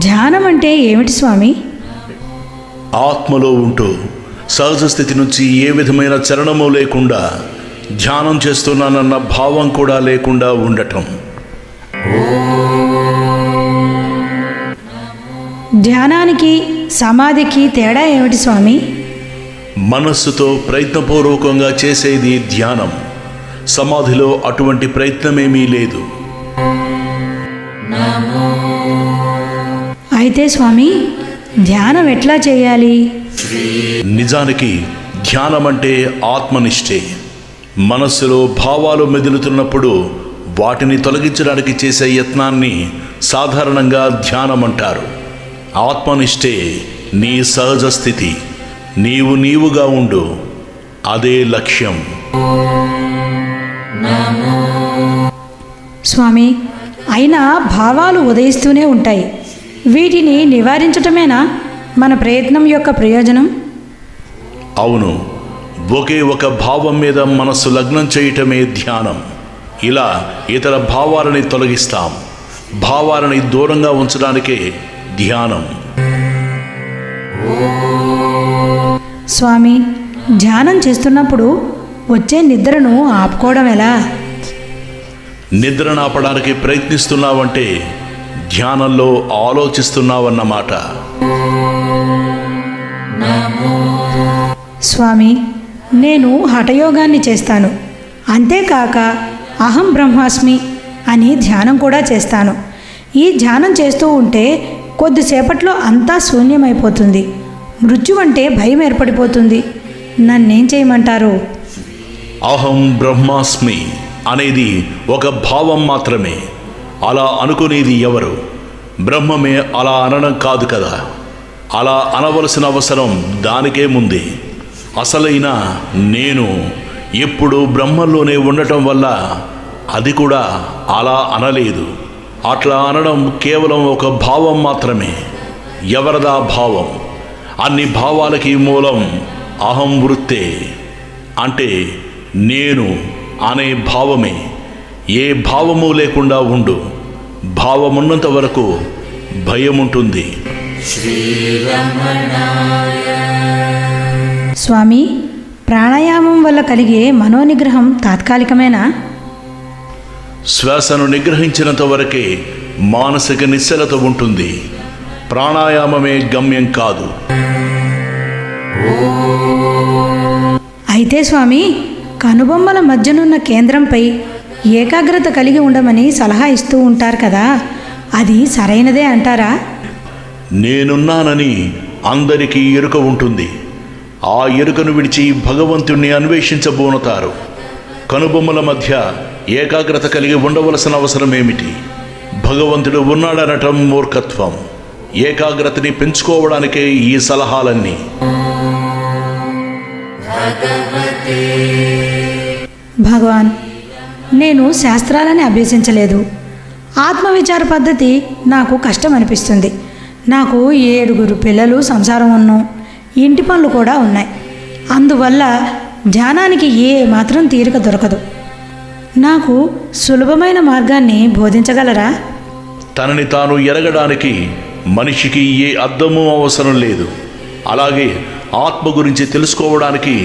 ధ్యానం అంటే ఏమిటి స్వామి? ఆత్మలో ఉంటూ సహజ స్థితి నుంచి ఏ విధమైన చలనము లేకుండా ధ్యానం చేస్తున్నానన్న భావం కూడా లేకుండా ఉండటం. ధ్యానానికి సమాధికి తేడా ఏమిటి స్వామి? మనస్సుతో ప్రయత్నపూర్వకంగా చేసేది ధ్యానం. సమాధిలో అటువంటి ప్రయత్నమేమీ లేదు. అయితే స్వామి, ధ్యానం ఎట్లా చేయాలి? నిజానికి ధ్యానం అంటే ఆత్మనిష్టే. మనస్సులో భావాలు మెదులుతున్నప్పుడు వాటిని తొలగించడానికి చేసే యత్నాన్ని సాధారణంగా ధ్యానం అంటారు. ఆత్మనిష్టే నీ సహజ స్థితి. నీవు నీవుగా ఉండు, అదే లక్ష్యం. స్వామి, అయినా భావాలు ఉదయిస్తూనే ఉంటాయి. వీటిని నివారించటమేనా మన ప్రయత్నం యొక్క ప్రయోజనం? అవును, ఒకే ఒక భావం మీద మనస్సు లగ్నం చేయటమే ధ్యానం. ఇలా ఇతర భావాలని తొలగిస్తాం. భావాలని దూరంగా ఉంచడానికే ధ్యానం. స్వామి, ధ్యానం చేస్తున్నప్పుడు వచ్చే నిద్రను ఆపుకోవడం ఎలా? నిద్రను ఆపడానికి ప్రయత్నిస్తున్నావంటే ధ్యానంలో ఆలోచిస్తున్నావన్నమాట. స్వామి, నేను హఠయోగాన్ని చేస్తాను. అంతేకాక అహం బ్రహ్మాస్మి అని ధ్యానం కూడా చేస్తాను. ఈ ధ్యానం చేస్తూ ఉంటే కొద్దిసేపట్లో అంతా శూన్యమైపోతుంది. మృత్యు అంటే భయం ఏర్పడిపోతుంది. నన్నేం చేయమంటారు? అహం బ్రహ్మాస్మి అనేది ఒక భావం మాత్రమే. అలా అనుకునేది ఎవరు? బ్రహ్మమే అలా అనడం కాదు కదా. అలా అనవలసిన అవసరం దానికేముంది? అసలైన నేను ఎప్పుడు బ్రహ్మంలోనే ఉండటం వల్ల అది కూడా అలా అనలేదు. అట్లా అనడం కేవలం ఒక భావం మాత్రమే. ఎవరదా భావం? అన్ని భావాలకి మూలం అహం వృత్తే, అంటే నేను అనే భావమే. ఏ భావము లేకుండా ఉండు. భావమున్నంత వరకు భయం ఉంటుంది. స్వామి, ప్రాణాయామం వల్ల కలిగే మనోనిగ్రహం తాత్కాలికమేనా? శ్వాసను నిగ్రహించినంత వరకే మానసిక నిశ్చలత ఉంటుంది. ప్రాణాయామమే గమ్యం కాదు. అయితే స్వామి, కనుబొమ్మల మధ్యనున్న కేంద్రంపై ఏకాగ్రత కలిగి ఉండమని సలహా ఇస్తూ ఉంటారు కదా, అది సరైనదే అంటారా? నేనున్నానని అందరికీ ఎరుక ఉంటుంది. ఆ ఎరుకను విడిచి భగవంతుణ్ణి అన్వేషించబోనుతారు. కనుబొమ్మల మధ్య ఏకాగ్రత కలిగి ఉండవలసిన అవసరం ఏమిటి? భగవంతుడు ఉన్నాడనటం మూర్ఖత్వం. ఏకాగ్రతని పెంచుకోవడానికే ఈ సలహాలన్నీ. భగవాన్, నేను శాస్త్రాలని అభ్యసించలేదు. ఆత్మవిచార పద్ధతి నాకు కష్టం అనిపిస్తుంది. నాకు 7 పిల్లలు, సంసారం ఉన్ను, ఇంటి పనులు కూడా ఉన్నాయి. అందువల్ల ధ్యానానికి ఏ మాత్రం తీరిక దొరకదు. నాకు సులభమైన మార్గాన్ని బోధించగలరా? తనని తాను ఎరగడానికి మనిషికి ఏ అర్థమూ అవసరం లేదు. అలాగే ఆత్మ గురించి తెలుసుకోవడానికి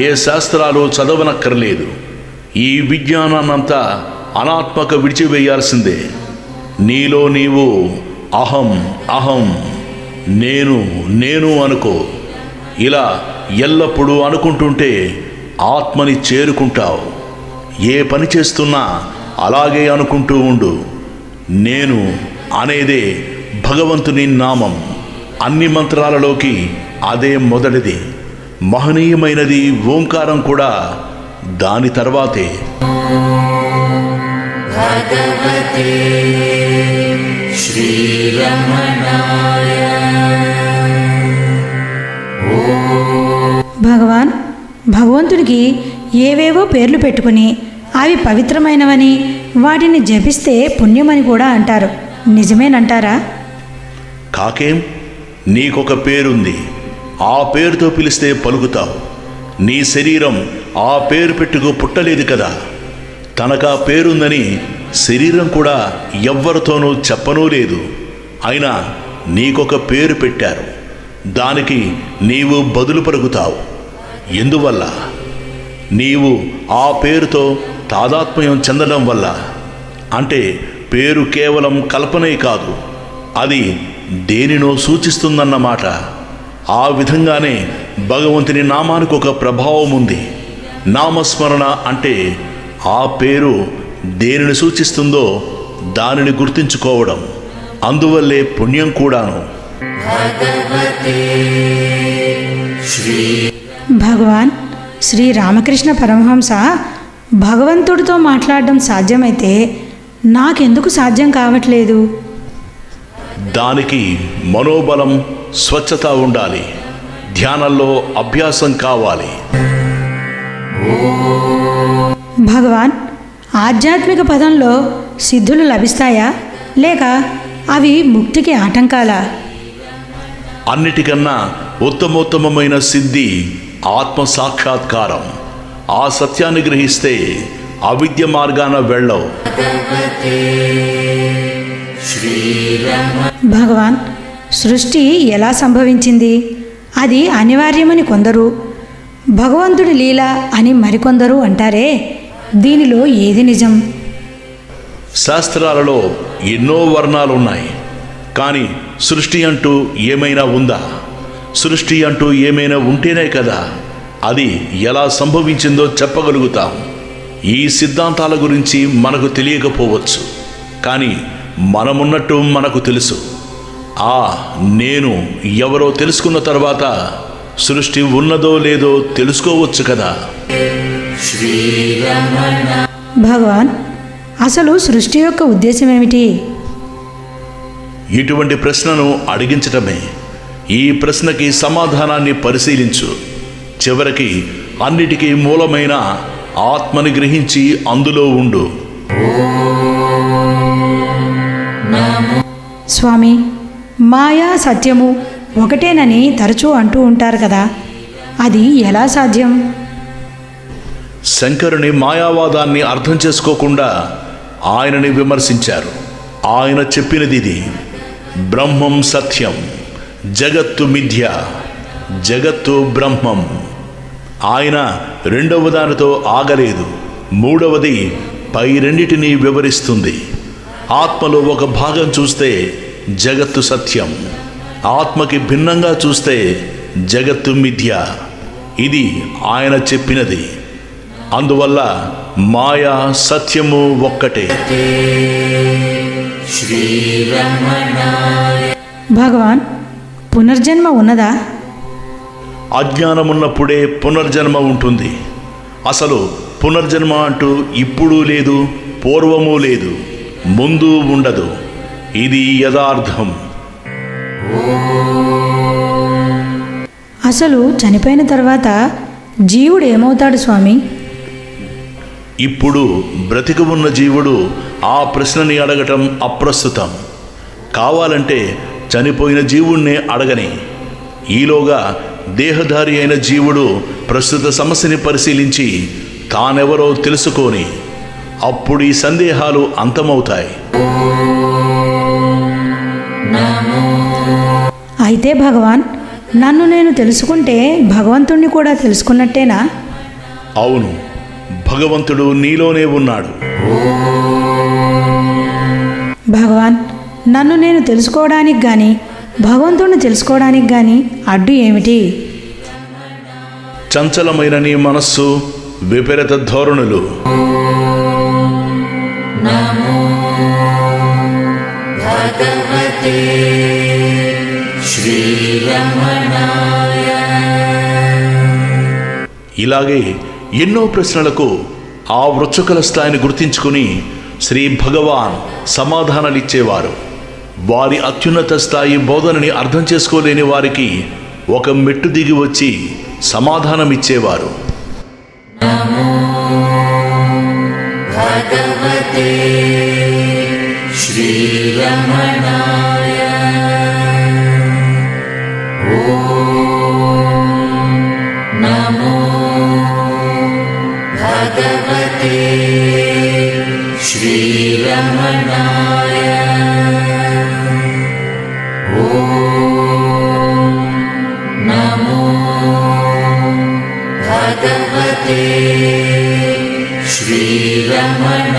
ఏ శాస్త్రాలు చదవనక్కర్లేదు. ఈ విజ్ఞానాన్నంతా అనాత్మక విడిచివేయాల్సిందే. నీలో నీవు అహం అహం, నేను నేను అనుకో. ఇలా ఎల్లప్పుడూ అనుకుంటుంటే ఆత్మని చేరుకుంటావు. ఏ పని చేస్తున్నా అలాగే అనుకుంటూ ఉండు. నేను అనేదే భగవంతుని నామం. అన్ని మంత్రాలలోకి అదే మొదటిది. మహనీయమైనది ఓంకారం కూడా దాని తర్వాతే. భగవాన్, భగవంతుడికి ఏవేవో పేర్లు పెట్టుకుని అవి పవిత్రమైనవని వాటిని జపిస్తే పుణ్యమని కూడా అంటారు. నిజమేనంటారా? కాకేం, నీకొక పేరుంది. ఆ పేరుతో పిలిస్తే పలుకుతావు. నీ శరీరం ఆ పేరు పెట్టుకు పుట్టలేదు కదా. తనకా పేరుందని శరీరం కూడా ఎవ్వరితోనూ చెప్పనూ లేదు. అయినా నీకొక పేరు పెట్టారు. దానికి నీవు బదులు పలుకుతావు. ఎందువల్ల? నీవు ఆ పేరుతో తాదాత్మ్యం చెందడం వల్ల. అంటే పేరు కేవలం కల్పనే కాదు, అది దేనినో సూచిస్తుందన్నమాట. ఆ విధంగానే భగవంతుని నామానికి ఒక ప్రభావం ఉంది. నామస్మరణ అంటే ఆ పేరు దేనిని సూచిస్తుందో దానిని గుర్తించుకోవడం. అందువల్లే పుణ్యం కూడాను. భగవాన్ శ్రీ రామకృష్ణ పరమహంస భగవంతుడితో మాట్లాడడం సాధ్యమైతే నాకెందుకు సాధ్యం కావట్లేదు? దానికి మనోబలం, స్వచ్ఛత ఉండాలి. ధ్యానంలో అభ్యాసం కావాలి. భగవాన్ ఆధ్యాత్మిక పదంలో సిద్ధులు లభిస్తాయా, లేక అవి ముక్తికి ఆటంకాలా? అన్నిటికన్నా ఉత్తమోత్తమమైన సిద్ధి ఆత్మ సాక్షాత్కారం. ఆ సత్యాన్ని గ్రహిస్తే అవిద్య మార్గాన వెళ్ళవు. భగవాన్ సృష్టి ఎలా సంభవించింది? అది అనివార్యమని కొందరు, భగవంతుడి లీల అని మరికొందరు అంటారే, దీనిలో ఏది నిజం? శాస్త్రాలలో ఎన్నో వర్ణాలున్నాయి. కానీ సృష్టి అంటూ ఏమైనా ఉందా? సృష్టి అంటూ ఏమైనా ఉంటేనే కదా అది ఎలా సంభవించిందో చెప్పగలుగుతాం. ఈ సిద్ధాంతాల గురించి మనకు తెలియకపోవచ్చు, కానీ మనమున్నట్టు మనకు తెలుసు. ఆ నేను ఎవరో తెలుసుకున్న తర్వాత సృష్టి ఉన్నదో లేదో తెలుసుకోవచ్చు కదా. భగవాన్ అసలు సృష్టి యొక్క ఉద్దేశం ఏమిటి? ఇటువంటి ప్రశ్నను అడిగించటమే. ఈ ప్రశ్నకి సమాధానాన్ని పరిశీలించు. చివరికి అన్నిటికీ మూలమైన ఆత్మని గ్రహించి అందులో ఉండు. స్వామి, మాయా సత్యము ఒకటేనని తరచూ అంటూ ఉంటారు కదా, అది ఎలా సాధ్యం? శంకరుని మాయావాదాన్ని అర్థం చేసుకోకుండా ఆయనని విమర్శించారు. ఆయన చెప్పినది ఇది: బ్రహ్మం సత్యం, జగత్తు మిథ్య, జగత్తు బ్రహ్మం. ఆయన రెండవ దానితో ఆగలేదు. మూడవది పై రెండిటిని వివరిస్తుంది. ఆత్మలో ఒక భాగం చూస్తే జగత్తు సత్యం, ఆత్మకి భిన్నంగా చూస్తే జగత్తు మిథ్య. ఇది ఆయన చెప్పినది. అందువల్ల మాయా సత్యము ఒక్కటే. భగవాన్ పునర్జన్మ ఉన్నదా? అజ్ఞానమున్నప్పుడే పునర్జన్మ ఉంటుంది. అసలు పునర్జన్మ అంటూ ఇప్పుడు లేదు, పూర్వము లేదు, ముందు ఉండదు. ఇది యథార్థం. అసలు చనిపోయిన తర్వాత జీవుడు ఏమవుతాడు స్వామి? ఇప్పుడు బ్రతికి ఉన్న జీవుడు ఆ ప్రశ్నని అడగటం అప్రస్తుతం. కావాలంటే చనిపోయిన జీవుణ్ణే అడగని. ఈలోగా దేహధారి అయిన జీవుడు ప్రస్తుత సమస్యని పరిశీలించి తానెవరో తెలుసుకొని అప్పుడు ఈ సందేహాలు అంతమవుతాయి. అయితే భగవాన్, నన్ను నేను తెలుసుకుంటే భగవంతుణ్ణి కూడా తెలుసుకున్నట్టేనా? అవును, భగవంతుడు నీలోనే ఉన్నాడు. భగవాన్, నన్ను నేను తెలుసుకోవడానికి కానీ భగవంతుణ్ణి తెలుసుకోవడానికి కానీ అడ్డు ఏమిటి? చంచలమైన నీ మనస్సు, విపరీత ధోరణులు. ఇలాగే ఎన్నో ప్రశ్నలకు ఆ వృక్షకుల స్థాయిని గుర్తించుకుని శ్రీ భగవాన్ సమాధానాలిచ్చేవారు. వారి అత్యున్నత స్థాయి బోధనని అర్థం చేసుకోలేని వారికి ఒక మెట్టు దిగి వచ్చి సమాధానమిచ్చేవారు. శ్రీరమణాయ. भगवते श्रीरमणाय।